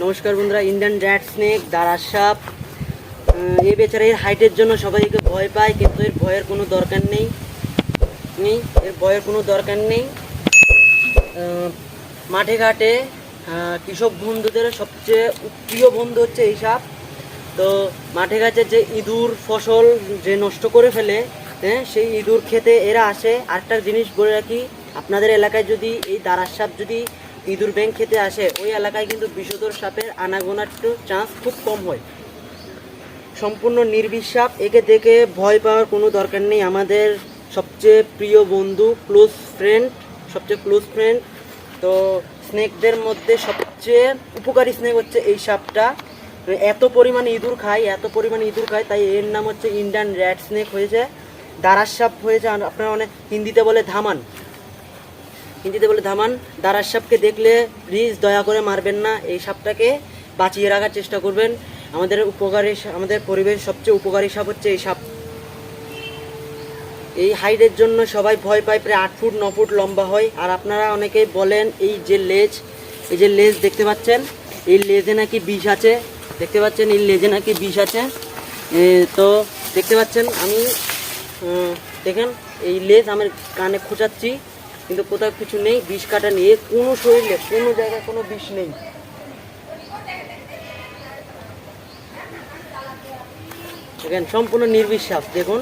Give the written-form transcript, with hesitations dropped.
নমস্কার বন্ধুরা, Indian rat snake দারাস সাপ এই বেচারা এর হাইটের জন্য সবাইকে ভয় পায়, কিন্তু এর ভয়ের কোনো দরকার নেই। এর ভয়ের কোনো দরকার নেই। মাঠে ঘাটে কৃষক বন্ধুদের সবচেয়ে প্রিয় বন্ধু হচ্ছে এই সাপ। তো মাঠে ঘাটে যে ইঁদুর ফসল যে নষ্ট করে ফেলে, সেই ইঁদুর খেতে এরা আসে। আরেকটা জিনিস বলে রাখি, আপনাদের এলাকায় যদি এই দারাস সাপ যদি ইঁদুর ব্যাং খেতে আসে, ওই এলাকায় কিন্তু বিষধর সাপের আনাগোনার চান্স খুব কম হয়। সম্পূর্ণ নির্বিষ সাপ, একে দেখে ভয় পাওয়ার কোনো দরকার নেই। আমাদের সবচেয়ে প্রিয় বন্ধু, সবচেয়ে ক্লোজ ফ্রেন্ড। তো স্নেকদের মধ্যে সবচেয়ে উপকারী স্নেক হচ্ছে এই সাপটা। এত পরিমাণে ইঁদুর খায়, তাই এর নাম হচ্ছে ইন্ডিয়ান র্যাট স্নেক হয়েছে, দারাস সাপ হয়েছে। আপনারা অনেক হিন্দিতে বলে ধামান। দারাস সাপকে দেখলে প্লিজ দয়া করে মারবেন না, এই সাপটাকে বাঁচিয়ে রাখার চেষ্টা করবেন। আমাদের পরিবেশ সবচেয়ে উপকারী সাপ হচ্ছে এই সাপ। এই হাইটের জন্য সবাই ভয় পায়, প্রায় 8 ফুট 9 ফুট লম্বা হয়। আর আপনারা অনেকেই বলেন এই যে লেজ দেখতে পাচ্ছেন, এই লেজে নাকি বিষ আছে। তো দেখতে পাচ্ছেন, আমি দেখেন এই লেজ আমার কানে খোঁচাচ্ছি, কিন্তু কোথাও কিছু নেই, বিষ কাটা নিয়ে কোনো শরীরে কোনো জায়গায় কোনো বিষ নেই। দেখেন সম্পূর্ণ নির্বিষ সাপ, দেখুন।